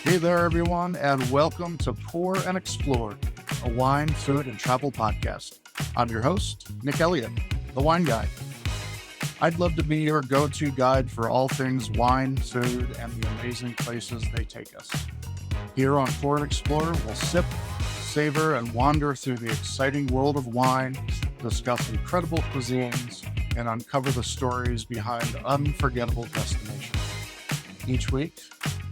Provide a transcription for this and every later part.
Hey there, everyone, and welcome to Pour and Explore, a wine, food, and travel podcast. I'm your host, Nick Elliott, the wine guy. I'd love to be your go-to guide for all things wine, food, and the amazing places they take us. Here on Pour and Explore, we'll sip, savor, and wander through the exciting world of wine, discuss incredible cuisines, and uncover the stories behind unforgettable destinations. Each week,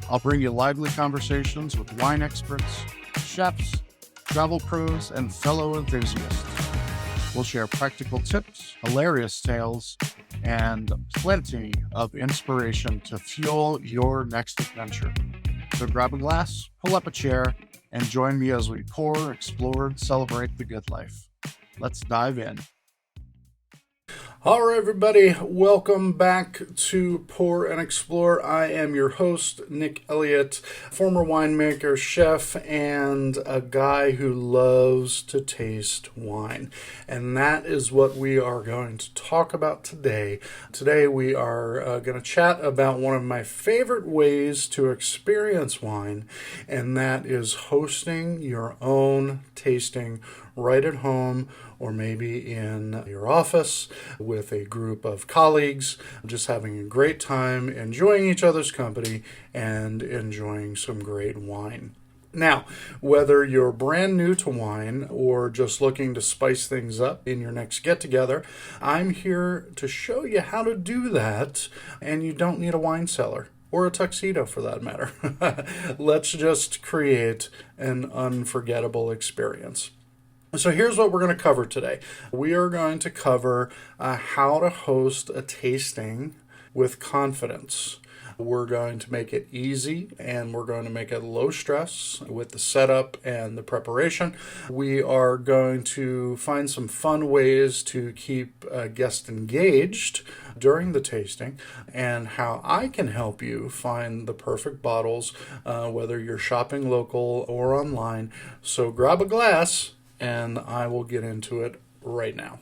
I'll bring you lively conversations with wine experts, chefs, travel pros, and fellow enthusiasts. We'll share practical tips, hilarious tales, and plenty of inspiration to fuel your next adventure. So grab a glass, pull up a chair, and join me as we pour, explore, and celebrate the good life. Let's dive in. All right, everybody, welcome back to Pour and Explore. I am your host, Nick Elliott, former winemaker, chef, and a guy who loves to taste wine. And that is what we are going to talk about today. Today, we are going to chat about one of my favorite ways to experience wine, and that is hosting your own tasting right at home, or maybe in your office with a group of colleagues, just having a great time, enjoying each other's company, and enjoying some great wine. Now, whether you're brand new to wine or just looking to spice things up in your next get-together, I'm here to show you how to do that, and you don't need a wine cellar. Or a tuxedo, for that matter. Let's just create an unforgettable experience. So here's what we're going to cover today. We are going to cover how to host a tasting with confidence. We're going to make it easy, and we're going to make it low stress with the setup and the preparation. We are going to find some fun ways to keep guests engaged during the tasting, and how I can help you find the perfect bottles, whether you're shopping local or online. So grab a glass, and I will get into it right now.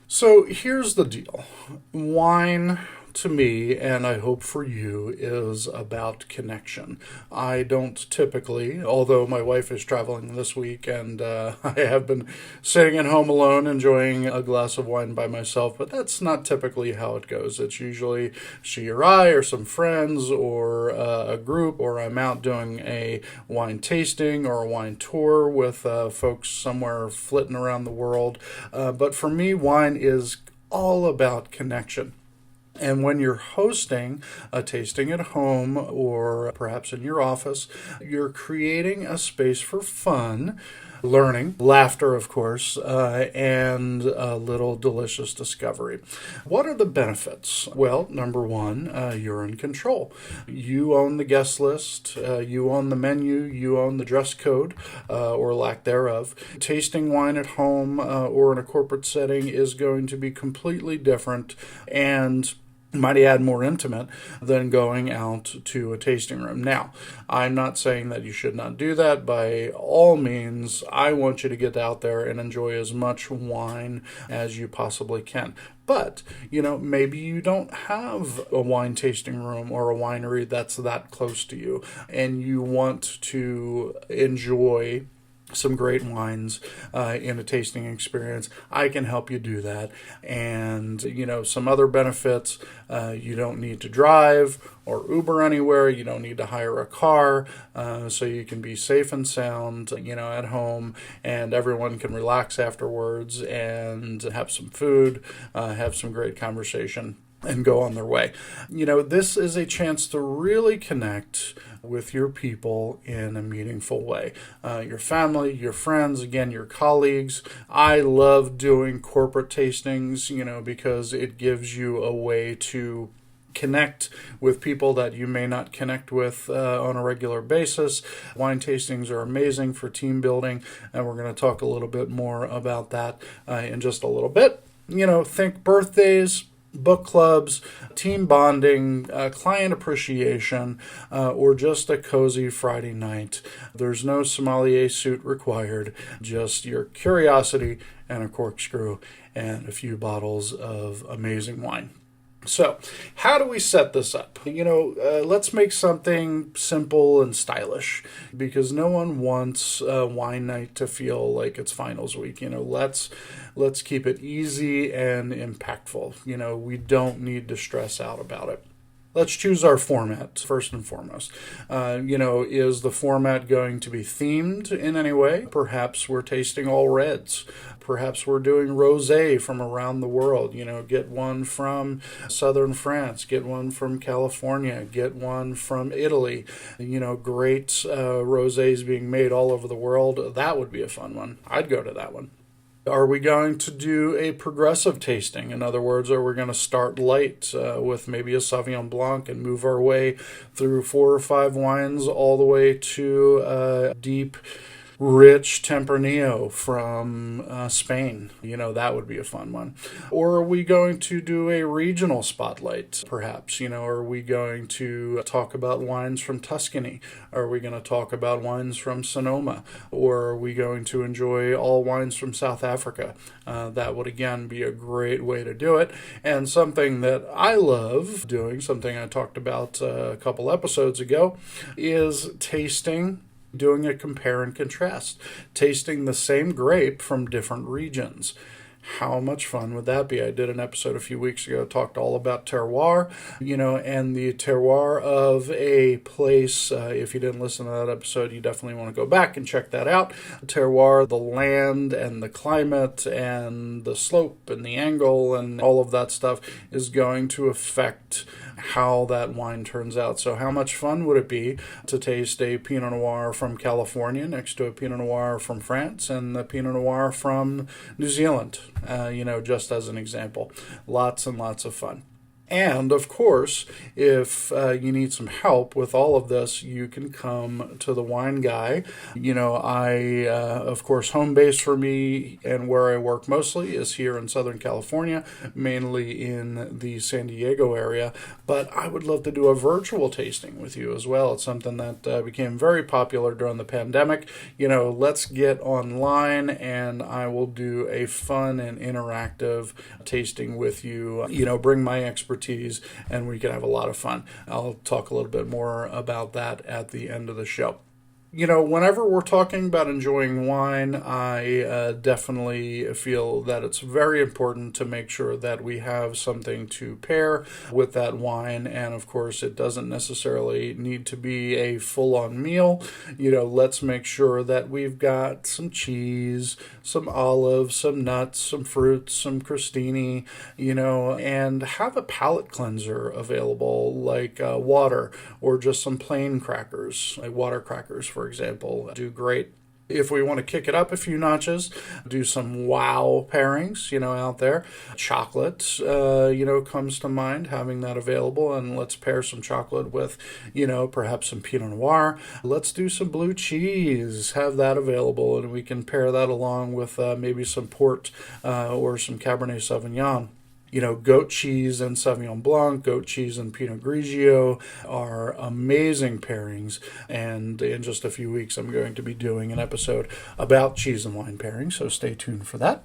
So here's the deal. Wine, to me, and I hope for you, is about connection. I don't typically, although my wife is traveling this week, and I have been sitting at home alone enjoying a glass of wine by myself, but that's not typically how it goes. It's usually she or I or some friends or a group, or I'm out doing a wine tasting or a wine tour with folks somewhere flitting around the world. But for me, wine is all about connection. And when you're hosting a tasting at home or perhaps in your office, you're creating a space for fun, learning, laughter, of course, and a little delicious discovery. What are the benefits? Well, number one, you're in control. You own the guest list, you own the menu, you own the dress code, or lack thereof. Tasting wine at home or in a corporate setting is going to be completely different, and might add more intimate than going out to a tasting room. Now, I'm not saying that you should not do that. By all means, I want you to get out there and enjoy as much wine as you possibly can. But, maybe you don't have a wine tasting room or a winery that's that close to you, and you want to enjoy some great wines in a tasting experience. I can help you do that. And, some other benefits, you don't need to drive or Uber anywhere. You don't need to hire a car, so you can be safe and sound, at home, and everyone can relax afterwards and have some food, have some great conversation, and go on their way. This is a chance to really connect with your people in a meaningful way. Your family, your friends, again, your colleagues. I love doing corporate tastings, because it gives you a way to connect with people that you may not connect with on a regular basis. Wine tastings are amazing for team building, and we're going to talk a little bit more about that in just a little bit. Think birthdays, book clubs, team bonding, client appreciation, or just a cozy Friday night. There's no sommelier suit required, just your curiosity and a corkscrew and a few bottles of amazing wine. So, how do we set this up? Let's make something simple and stylish, because no one wants a wine night to feel like it's finals week. Let's keep it easy and impactful. We don't need to stress out about it. Let's choose our format first and foremost. Is the format going to be themed in any way? Perhaps we're tasting all reds. Perhaps we're doing rosé from around the world. Get one from southern France, get one from California, get one from Italy. Great rosés being made all over the world. That would be a fun one. I'd go to that one. Are we going to do a progressive tasting? In other words, are we going to start light with maybe a Sauvignon Blanc and move our way through 4 or 5 wines all the way to deep, rich Tempranillo from Spain? That would be a fun one. Or are we going to do a regional spotlight, perhaps? Are we going to talk about wines from Tuscany? Are we going to talk about wines from Sonoma? Or are we going to enjoy all wines from South Africa? That would, again, be a great way to do it. And something that I love doing, something I talked about a couple episodes ago, is doing a compare and contrast, tasting the same grape from different regions. How much fun would that be? I did an episode a few weeks ago, talked all about terroir, and the terroir of a place. If you didn't listen to that episode, you definitely want to go back and check that out. Terroir, the land and the climate and the slope and the angle and all of that stuff is going to affect how that wine turns out. So how much fun would it be to taste a Pinot Noir from California next to a Pinot Noir from France and the Pinot Noir from New Zealand, just as an example. Lots and lots of fun. And, of course, if you need some help with all of this, you can come to the Wine Guy. Of course, home base for me and where I work mostly is here in Southern California, mainly in the San Diego area. But I would love to do a virtual tasting with you as well. It's something that became very popular during the pandemic. Let's get online and I will do a fun and interactive tasting with you. Bring my expertise and we can have a lot of fun. I'll talk a little bit more about that at the end of the show. Whenever we're talking about enjoying wine, I definitely feel that it's very important to make sure that we have something to pair with that wine. And of course, it doesn't necessarily need to be a full-on meal. Let's make sure that we've got some cheese, some olives, some nuts, some fruits, some crostini, and have a palate cleanser available like water or just some plain crackers, like water crackers, for example, do great. If we want to kick it up a few notches, do some wow pairings, out there. Chocolate, comes to mind, having that available, and let's pair some chocolate with, perhaps some Pinot Noir. Let's do some blue cheese, have that available, and we can pair that along with maybe some port or some Cabernet Sauvignon. Goat cheese and Sauvignon Blanc, goat cheese and Pinot Grigio are amazing pairings. And in just a few weeks, I'm going to be doing an episode about cheese and wine pairings, so stay tuned for that.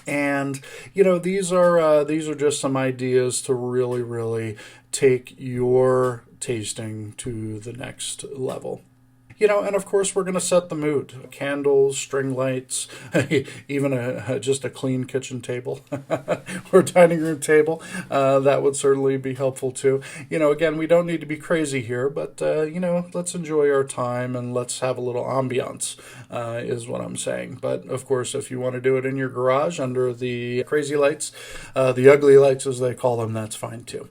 And, these are just some ideas to really, really take your tasting to the next level. And of course, we're going to set the mood. Candles, string lights, even just a clean kitchen table or dining room table. That would certainly be helpful too. Again, we don't need to be crazy here, but, let's enjoy our time and let's have a little ambiance, is what I'm saying. But of course, if you want to do it in your garage under the crazy lights, the ugly lights as they call them, that's fine too.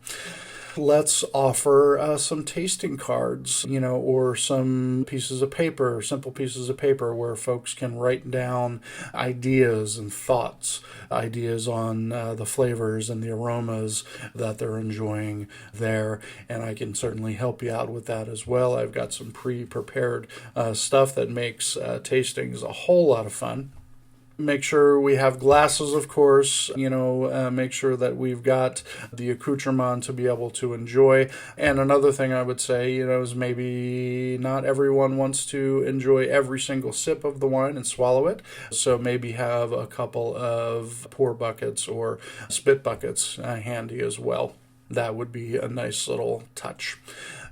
Let's offer some tasting cards, or some pieces of paper, simple pieces of paper where folks can write down ideas and thoughts, ideas on the flavors and the aromas that they're enjoying there. And I can certainly help you out with that as well. I've got some pre-prepared stuff that makes tastings a whole lot of fun. Make sure we have glasses, of course, make sure that we've got the accoutrement to be able to enjoy. And another thing I would say, is maybe not everyone wants to enjoy every single sip of the wine and swallow it. So maybe have a couple of pour buckets or spit buckets handy as well. That would be a nice little touch.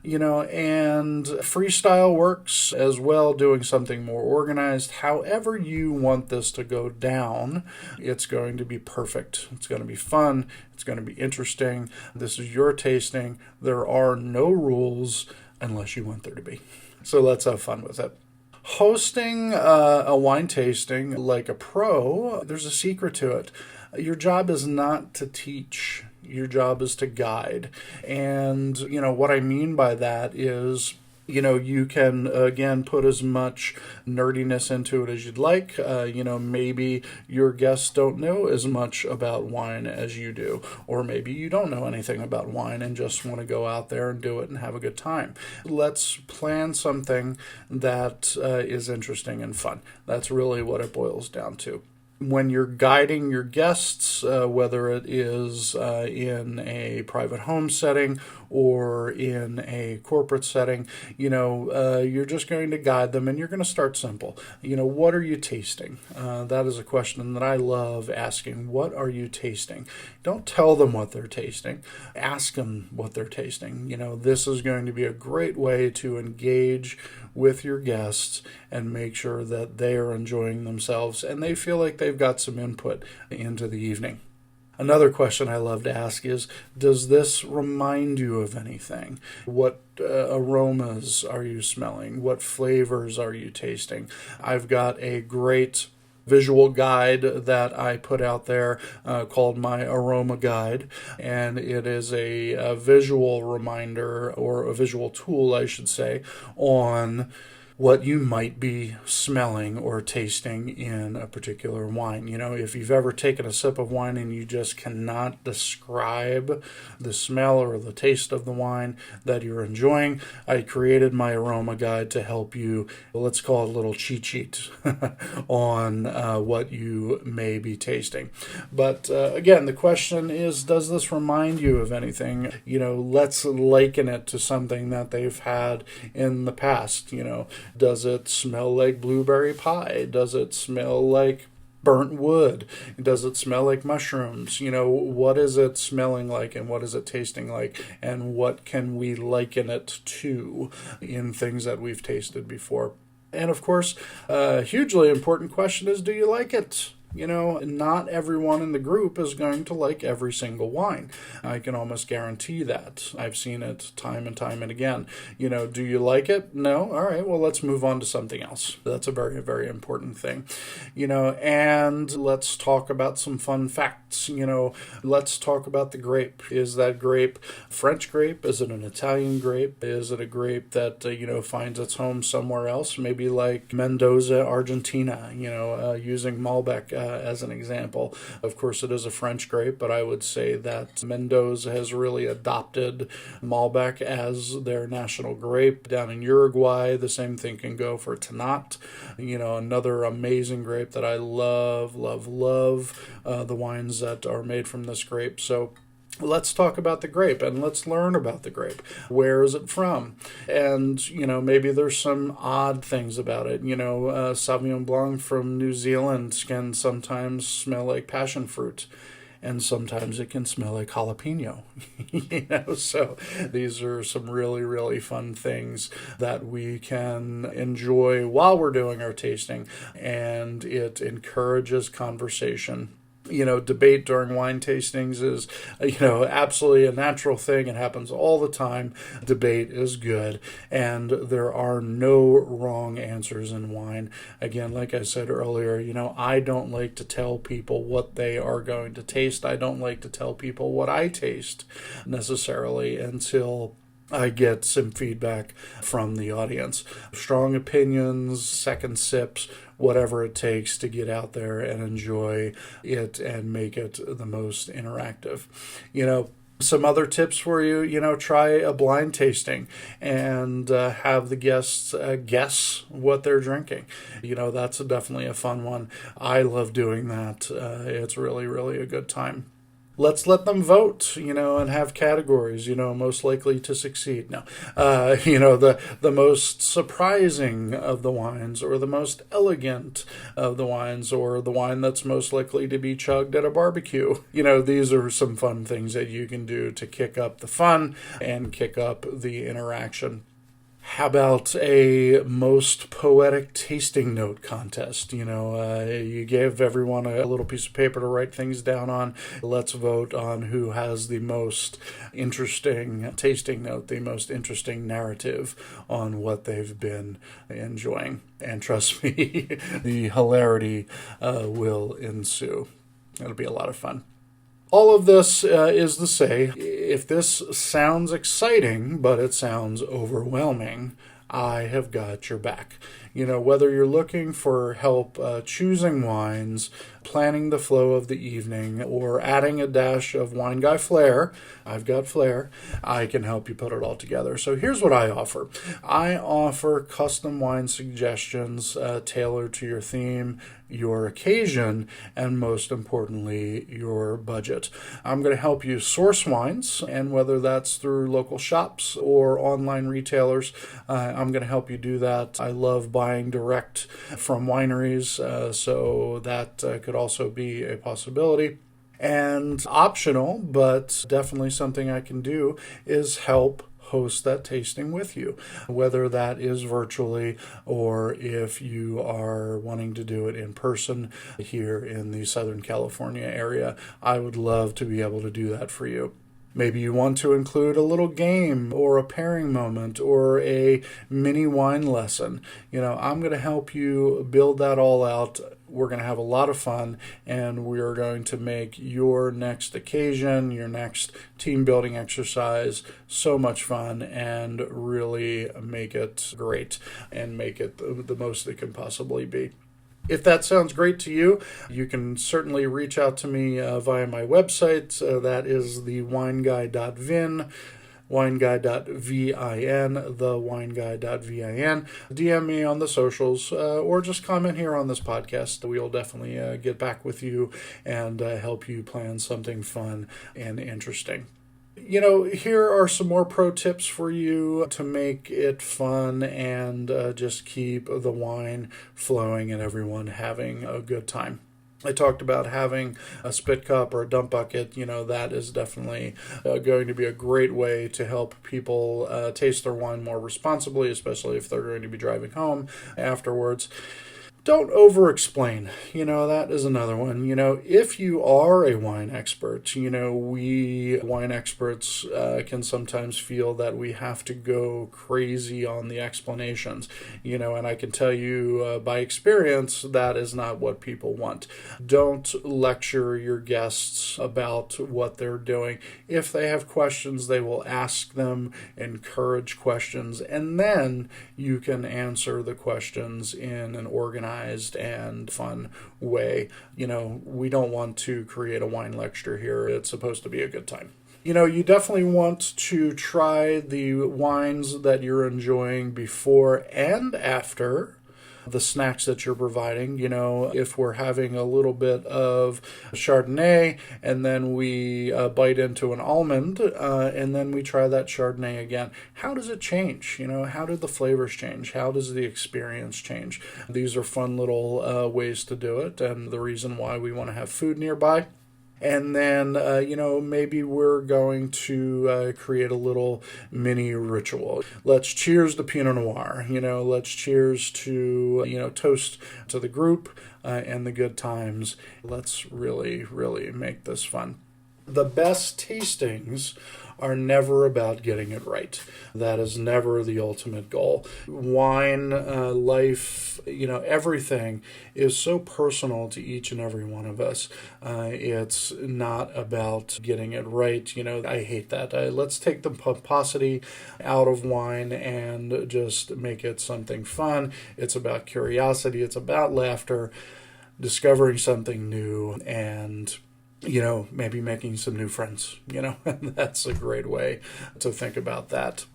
And freestyle works as well, doing something more organized. However you want this to go down, it's going to be perfect. It's going to be fun. It's going to be interesting. This is your tasting. There are no rules unless you want there to be. So let's have fun with it. Hosting a wine tasting like a pro, there's a secret to it. Your job is not to teach. Your job is to guide. And, what I mean by that is, you can, again, put as much nerdiness into it as you'd like. Maybe your guests don't know as much about wine as you do. Or maybe you don't know anything about wine and just want to go out there and do it and have a good time. Let's plan something that is interesting and fun. That's really what it boils down to. When you're guiding your guests, whether it is in a private home setting or in a corporate setting, you're just going to guide them, and you're going to start simple. What are you tasting? That is a question that I love asking. What are you tasting? Don't tell them what they're tasting. Ask them what they're tasting. This is going to be a great way to engage with your guests and make sure that they are enjoying themselves and they feel like they've got some input into the evening. Another question I love to ask is, does this remind you of anything? What aromas are you smelling? What flavors are you tasting? I've got a great visual guide that I put out there called my aroma guide, and it is a visual reminder, or a visual tool I should say, on what you might be smelling or tasting in a particular wine. If you've ever taken a sip of wine and you just cannot describe the smell or the taste of the wine that you're enjoying, I created my aroma guide to help you, let's call it a little cheat sheet on what you may be tasting. But again, the question is, does this remind you of anything? Let's liken it to something that they've had in the past. Does it smell like blueberry pie? Does it smell like burnt wood? Does it smell like mushrooms? What is it smelling like, and what is it tasting like, and what can we liken it to in things that we've tasted before? And of course, a hugely important question is, do you like it? Not everyone in the group is going to like every single wine. I can almost guarantee that. I've seen it time and time and again. Do you like it? No? All right, well, let's move on to something else. That's a very, very important thing. And let's talk about some fun facts. Let's talk about the grape. Is that grape French grape? Is it an Italian grape? Is it a grape that, finds its home somewhere else? Maybe like Mendoza, Argentina, using Malbec as an example. Of course, it is a French grape, but I would say that Mendoza has really adopted Malbec as their national grape. Down in Uruguay, the same thing can go for Tannat, another amazing grape that I love, love, love, the wines that are made from this grape. So let's talk about the grape, and let's learn about the grape. Where is it from? And, maybe there's some odd things about it. Sauvignon Blanc from New Zealand can sometimes smell like passion fruit, and sometimes it can smell like jalapeno. So these are some really, really fun things that we can enjoy while we're doing our tasting, and it encourages conversation. Debate during wine tastings is, absolutely a natural thing. It happens all the time. Debate is good, and there are no wrong answers in wine. Again, like I said earlier, I don't like to tell people what they are going to taste. I don't like to tell people what I taste necessarily until I get some feedback from the audience. Strong opinions, second sips, whatever it takes to get out there and enjoy it and make it the most interactive. Some other tips for you, try a blind tasting and have the guests guess what they're drinking. That's definitely a fun one. I love doing that. It's really, really a good time. Let's let them vote, and have categories, most likely to succeed. No, the most surprising of the wines, or the most elegant of the wines, or the wine that's most likely to be chugged at a barbecue. These are some fun things that you can do to kick up the fun and kick up the interaction. How about a most poetic tasting note contest? You gave everyone a little piece of paper to write things down on. Let's vote on who has the most interesting tasting note, the most interesting narrative on what they've been enjoying. And trust me, the hilarity will ensue. It'll be a lot of fun. All of this is to say, if this sounds exciting, but it sounds overwhelming, I have got your back. Whether you're looking for help choosing wines, planning the flow of the evening, or adding a dash of Wine Guy flair, I've got flair, I can help you put it all together. So here's what I offer. I offer custom wine suggestions tailored to your theme, your occasion, and most importantly, your budget. I'm going to help you source wines, and whether that's through local shops or online retailers, I'm going to help you do that. I love buying direct from wineries, so that could also be a possibility. And optional, but definitely something I can do, is help host that tasting with you, whether that is virtually or if you are wanting to do it in person here in the Southern California area. I would love to be able to do that for you. Maybe you want to include a little game or a pairing moment or a mini wine lesson. I'm going to help you build that all out. We're going to have a lot of fun, and we're going to make your next occasion, your next team building exercise so much fun, and really make it great and make it the most it can possibly be. If that sounds great to you, you can certainly reach out to me via my website. That is the wineguy.vin, wineguy.vin, thewineguy.vin. DM me on the socials, or just comment here on this podcast. We'll definitely get back with you and help you plan something fun and interesting. Here are some more pro tips for you to make it fun and just keep the wine flowing and everyone having a good time. I talked about having a spit cup or a dump bucket. That is definitely going to be a great way to help people taste their wine more responsibly, especially if they're going to be driving home afterwards. Don't over-explain. That is another one. If you are a wine expert, we wine experts can sometimes feel that we have to go crazy on the explanations, and I can tell you by experience that is not what people want. Don't lecture your guests about what they're doing. If they have questions, they will ask them, encourage questions, and then you can answer the questions in an organized and fun way. We don't want to create a wine lecture here. It's supposed to be a good time. You definitely want to try the wines that you're enjoying before and after the snacks that you're providing. If we're having a little bit of Chardonnay and then we bite into an almond and then we try that Chardonnay again, how does it change? How do the flavors change? How does the experience change? These are fun little ways to do it, and the reason why we want to have food nearby. And then, maybe we're going to create a little mini ritual. Let's cheers to Pinot Noir. Let's cheers to, toast to the group and the good times. Let's really, really make this fun. The best tastings are never about getting it right. That is never the ultimate goal. Wine, life, everything is so personal to each and every one of us. It's not about getting it right. I hate that. Let's take the pomposity out of wine and just make it something fun. It's about curiosity. It's about laughter, discovering something new, and maybe making some new friends, That's a great way to think about that.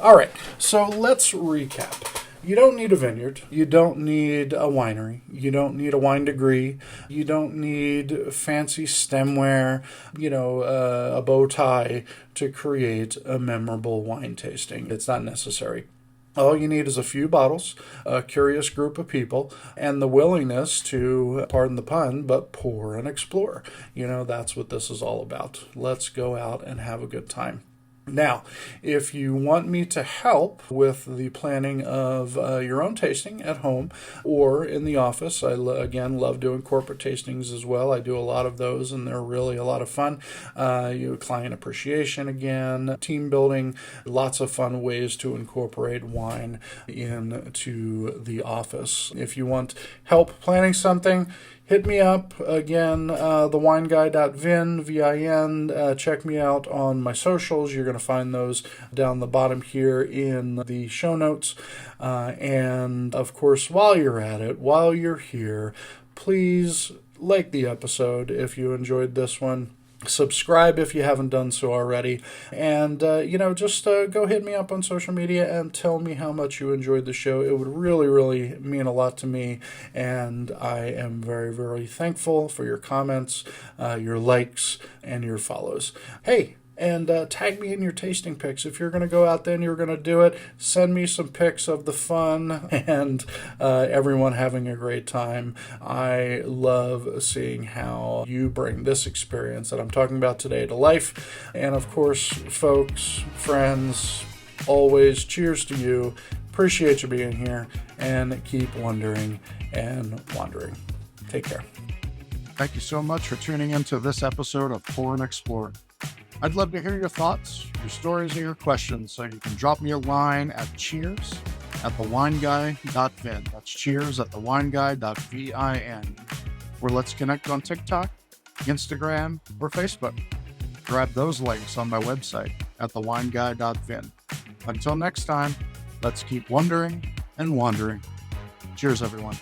All right, so let's recap. You don't need a vineyard. You don't need a winery. You don't need a wine degree. You don't need fancy stemware, a bow tie to create a memorable wine tasting. It's not necessary. All you need is a few bottles, a curious group of people, and the willingness to, pardon the pun, but pour and explore. That's what this is all about. Let's go out and have a good time. Now, if you want me to help with the planning of your own tasting at home or in the office, I again love doing corporate tastings as well. I do a lot of those, and they're really a lot of fun. Client appreciation again, team building, lots of fun ways to incorporate wine into the office. If you want help planning something, hit me up. Again, thewineguy.vin, V-I-N. Check me out on my socials. You're going to find those down the bottom here in the show notes. And, of course, while you're at it, while you're here, please like the episode if you enjoyed this one. Subscribe if you haven't done so already. And, just go hit me up on social media and tell me how much you enjoyed the show. It would really, really mean a lot to me. And I am very, very thankful for your comments, your likes, and your follows. Hey, and tag me in your tasting pics. If you're going to go out there and you're going to do it, send me some pics of the fun and everyone having a great time. I love seeing how you bring this experience that I'm talking about today to life. And of course, folks, friends, always cheers to you. Appreciate you being here, and keep wondering and wandering. Take care. Thank you so much for tuning into this episode of Pour and Explore. I'd love to hear your thoughts, your stories, and your questions, so you can drop me a line at cheers@thewineguy.vin. That's cheers@thewineguy.vin. Or let's connect on TikTok, Instagram, or Facebook. Grab those links on my website at thewineguy.vin. Until next time, let's keep wondering and wandering. Cheers, everyone.